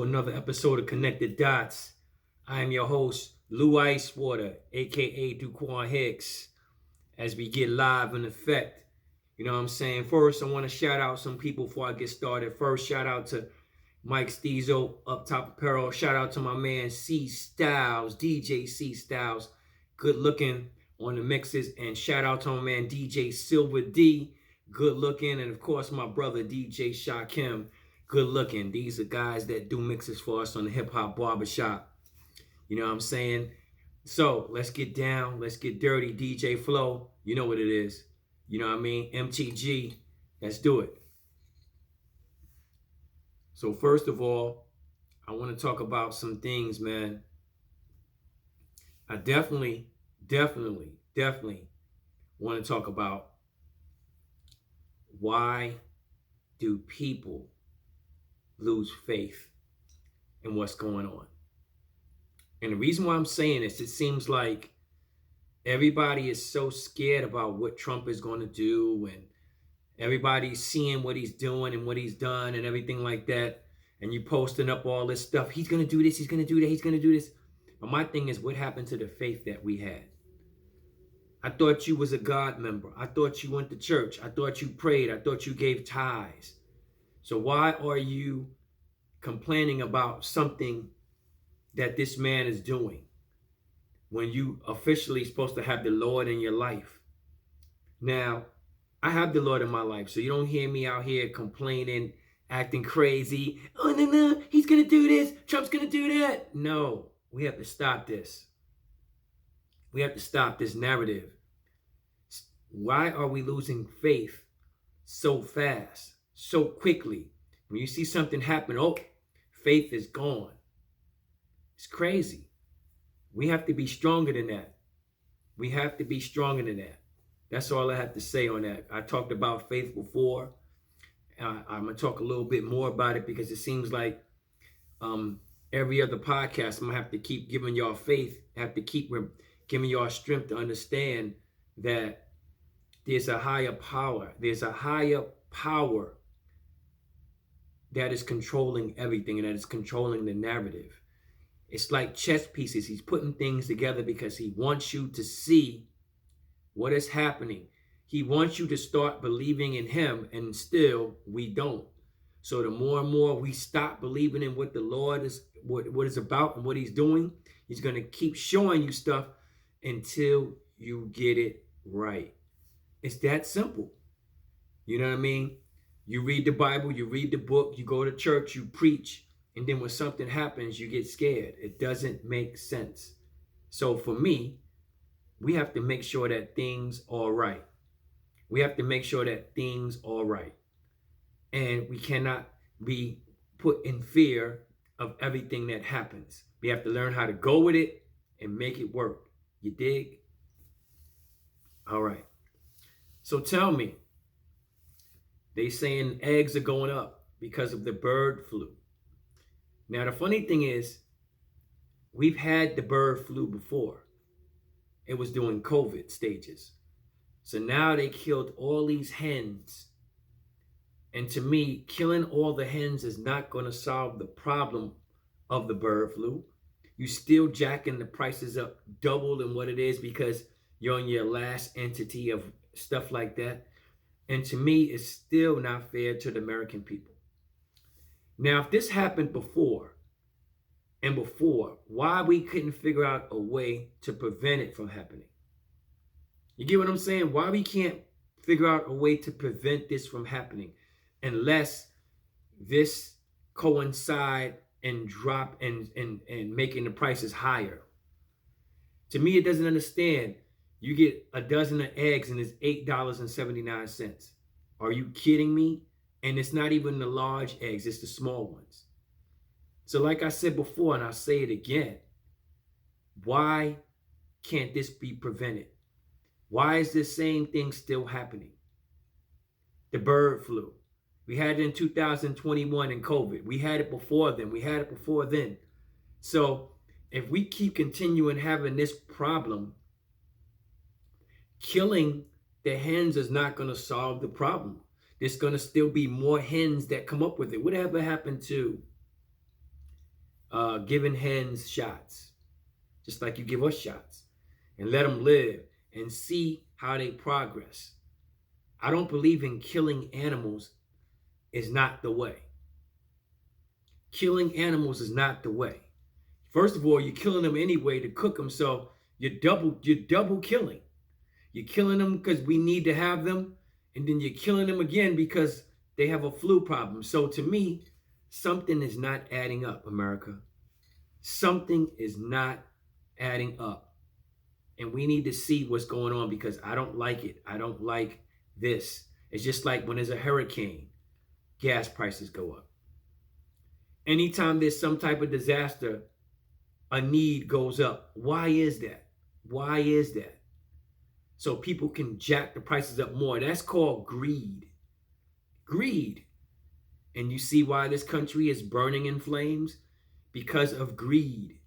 to another episode of Connected Dots. I am your host, Lou Icewater, aka Duquan Hicks, as we get live in effect. You know what I'm saying? First, I want to shout out some people before I get started. First, shout out to Mike Steezo, Up Top Apparel. Shout out to my man C Styles, DJ C Styles, good looking on the mixes. And shout out to my man DJ Silver D, good looking. And of course, my brother DJ Shakim, good looking. These are guys that do mixes for us on the Hip Hop Barbershop. You know what I'm saying? So let's get down, let's get dirty. DJ Flow, you know what it is. You know what I mean? MTG, let's do it. So first of all, I want to talk about some things, man. I definitely want to talk about why do people lose faith in what's going on. And the reason why I'm saying this, it seems like everybody is so scared about what Trump is going to do, and everybody's seeing what he's doing and what he's done and everything like that. And you posting up all this stuff. He's going to do this, he's going to do that, he's going to do this. But my thing is, what happened to the faith that we had? I thought you was a God member. I thought you went to church. I thought you prayed. I thought you gave tithes. So why are you complaining about something that this man is doing when you officially supposed to have the Lord in your life? Now, I have the Lord in my life, so you don't hear me out here complaining, acting crazy. Oh, no, he's going to do this. Trump's going to do that. No, we have to stop this. We have to stop this narrative. Why are we losing faith so fast, so quickly? When you see something happen, oh, faith is gone. It's crazy. We have to be stronger than that. We have to be stronger than that. That's all I have to say on that. I talked about faith before. I'm going to talk a little bit more about it because it seems like every other podcast, I'm going to have to keep giving y'all faith. I have to keep giving y'all strength to understand that there's a higher power. There's a higher power that is controlling everything and that is controlling the narrative. It's like chess pieces. He's putting things together because he wants you to see what is happening. He wants you to start believing in him, and still we don't. So the more and more we stop believing in what the Lord is, what is about and what he's doing, he's going to keep showing you stuff until you get it right. It's that simple. You know what I mean? You read the Bible, you read the book, you go to church, you preach, and then when something happens, you get scared. It doesn't make sense. So for me, we have to make sure that things are right. We have to make sure that things are right. And we cannot be put in fear of everything that happens. We have to learn how to go with it and make it work. You dig? All right. So tell me, they saying eggs are going up because of the bird flu. Now, the funny thing is, we've had the bird flu before. It was during COVID stages. So now they killed all these hens. And to me, killing all the hens is not going to solve the problem of the bird flu. You still jacking the prices up double than what it is because you're on your last entity of stuff like that. And to me, it's still not fair to the American people. Now, if this happened before, why we couldn't figure out a way to prevent it from happening? You get what I'm saying? Why we can't figure out a way to prevent this from happening unless this coincide and drop and making the prices higher? To me, it doesn't understand. You get a dozen of eggs and it's $8.79. Are you kidding me? And it's not even the large eggs, it's the small ones. So like I said before, and I'll say it again, why can't this be prevented? Why is this same thing still happening? The bird flu. We had it in 2021 in COVID. We had it before then. So if we keep continuing having this problem, killing the hens is not going to solve the problem. There's going to still be more hens that come up with it. Whatever happened to giving hens shots, just like you give us shots, and let them live and see how they progress. I don't believe in killing animals is not the way. Killing animals is not the way. First of all, you're killing them anyway to cook them, so you're double killing. You're killing them because we need to have them, and then you're killing them again because they have a flu problem. So to me, something is not adding up, America. Something is not adding up. And we need to see what's going on because I don't like it. I don't like this. It's just like when there's a hurricane, gas prices go up. Anytime there's some type of disaster, a need goes up. Why is that? Why is that? So people can jack the prices up more. That's called greed. Greed. And you see why this country is burning in flames? Because of greed.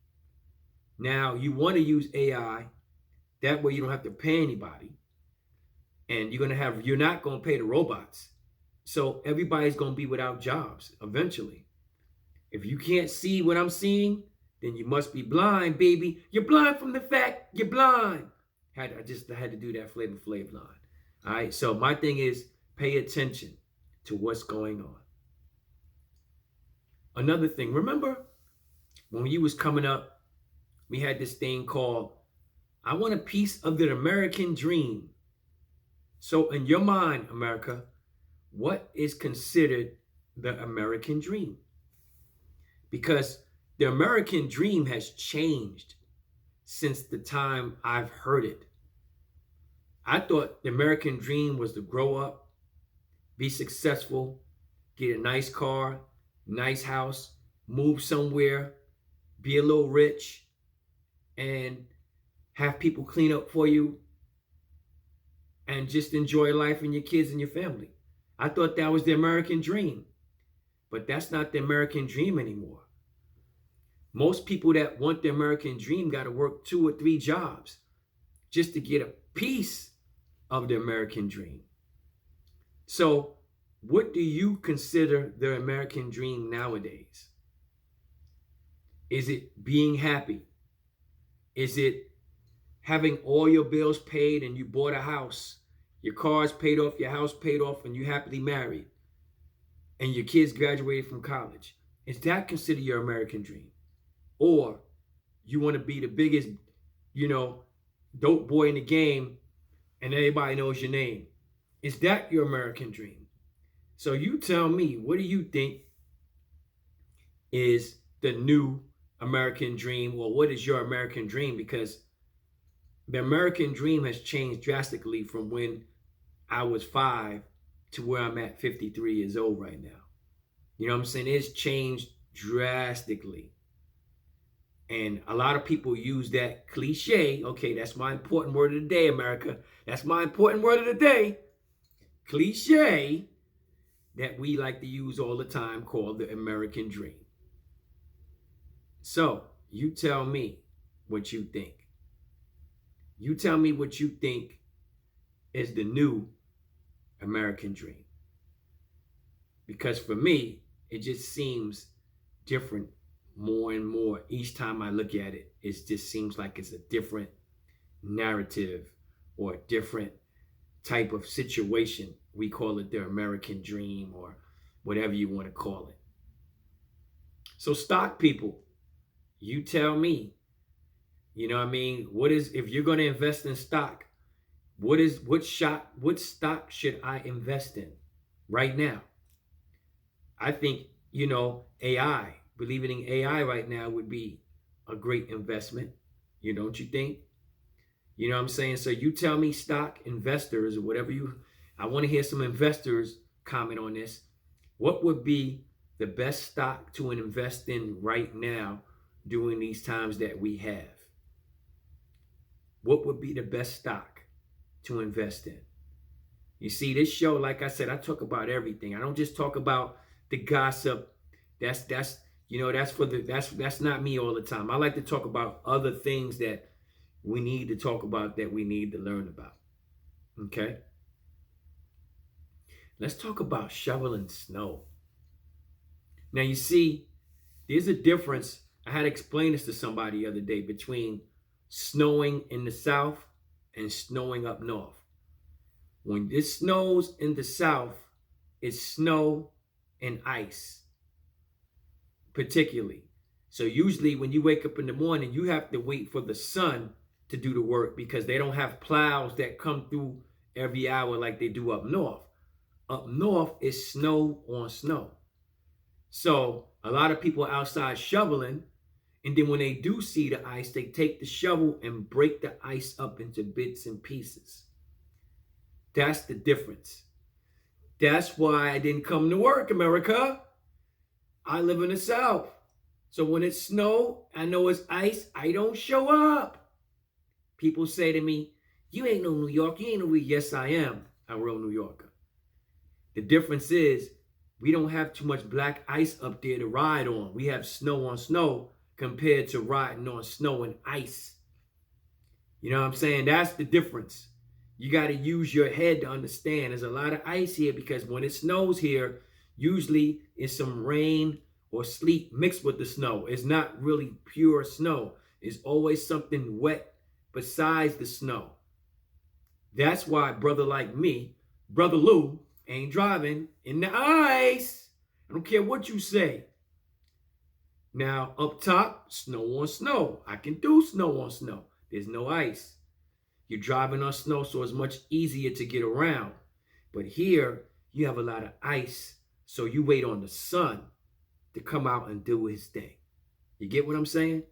Now, you want to use AI. That way you don't have to pay anybody. And you're not going to pay the robots. So everybody's going to be without jobs eventually. If you can't see what I'm seeing, then you must be blind, baby. You're blind from the fact you're blind. I had to do that Flavor Flav line. All right. So my thing is pay attention to what's going on. Another thing, remember when you was coming up, we had this thing called, I want a piece of the American dream. So in your mind, America, what is considered the American dream? Because the American dream has changed since the time I've heard it. I thought the American dream was to grow up, be successful, get a nice car, nice house, move somewhere, be a little rich, and have people clean up for you, and just enjoy life and your kids and your family. I thought that was the American dream. But that's not the American dream anymore. Most people that want the American dream got to work 2 or 3 jobs just to get a piece of the American dream. So what do you consider the American dream nowadays? Is it being happy? Is it having all your bills paid and you bought a house, your car's paid off, your house paid off, and you happily married, and your kids graduated from college? Is that considered your American dream? Or you want to be the biggest, dope boy in the game and everybody knows your name? Is that your American dream? So you tell me, what do you think is the new American dream, or what is your American dream? Because the American dream has changed drastically from when I was 5 to where I'm at 53 years old right now. You know what I'm saying? It's changed drastically. And a lot of people use that cliche. Okay, that's my important word of the day, America. That's my important word of the day. Cliche that we like to use all the time, called the American dream. So you tell me what you think. You tell me what you think is the new American dream. Because for me, it just seems different more and more. Each time I look at it, it just seems like it's a different narrative or a different type of situation. We call it the American dream or whatever you want to call it. So stock people, you tell me, if you're going to invest in stock, what stock should I invest in right now? I think, AI, believing in AI right now would be a great investment. Don't you think? You know what I'm saying? So you tell me, stock investors or whatever I want to hear some investors comment on this. What would be the best stock to invest in right now during these times that we have? What would be the best stock to invest in? You see, this show, like I said, I talk about everything. I don't just talk about the gossip. That's not me all the time. I like to talk about other things that we need to talk about, that we need to learn about. Okay? Let's talk about shoveling snow. Now, you see, there's a difference I had to explain this to somebody the other day between snowing in the south and snowing up north. When it snows in the south, it's snow and ice, particularly. So usually when you wake up in the morning, you have to wait for the sun to do the work because they don't have plows that come through every hour like they do up north. Up north is snow on snow. So a lot of people are outside shoveling, and then when they do see the ice, they take the shovel and break the ice up into bits and pieces. That's the difference. That's why I didn't come to work, America. I live in the South. So when it's snow, I know it's ice, I don't show up. People say to me, you ain't no New York, you ain't no yes, I am a real New Yorker. The difference is we don't have too much black ice up there to ride on. We have snow on snow compared to riding on snow and ice. You know what I'm saying? That's the difference. You got to use your head to understand. There's a lot of ice here because when it snows here, usually it's some rain or sleet mixed with the snow. It's not really pure snow. It's always something wet besides the snow. That's why a brother like me, Brother Lou, ain't driving in the ice. I don't care what you say. Now, up top, snow on snow. I can do snow on snow. There's no ice. You're driving on snow, so it's much easier to get around. But here, you have a lot of ice, so you wait on the sun to come out and do his thing. You get what I'm saying?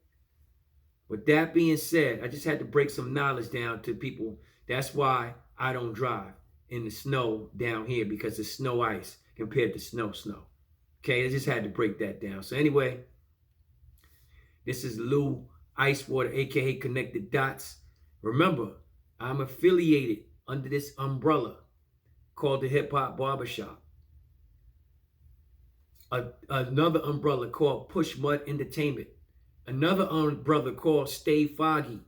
With that being said, I just had to break some knowledge down to people. That's why I don't drive in the snow down here, because it's snow ice compared to snow. Okay, I just had to break that down. So anyway, this is Lou Icewater, aka Connected Dots. Remember, I'm affiliated under this umbrella called the Hip Hop Barbershop. Another umbrella called Push Mud Entertainment. Another umbrella called Stay Foggy.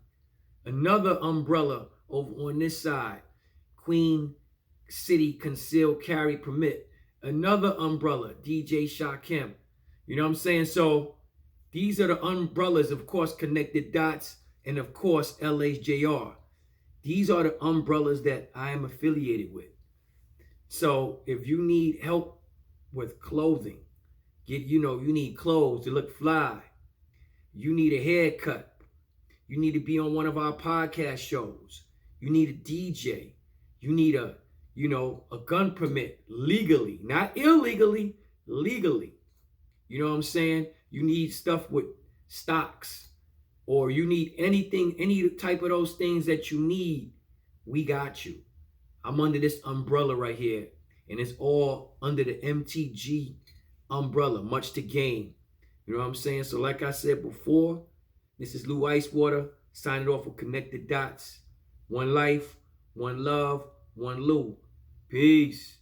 Another umbrella over on this side, Queen City Concealed Carry Permit. Another umbrella, DJ Shakim. You know what I'm saying? So these are the umbrellas, of course, Connected Dots, and of course, LHJR. These are the umbrellas that I am affiliated with. So if you need help with clothing, you need clothes to look fly. You need a haircut. You need to be on one of our podcast shows. You need a DJ. You need a gun permit legally, not illegally, legally. You know what I'm saying? You need stuff with stocks, or you need anything, any type of those things that you need, we got you. I'm under this umbrella right here, and it's all under the MTG umbrella, much to gain. You know what I'm saying? So like I said before, this is Lou Icewater, signing off with Connected Dots. One life, one love, one Lou. Peace.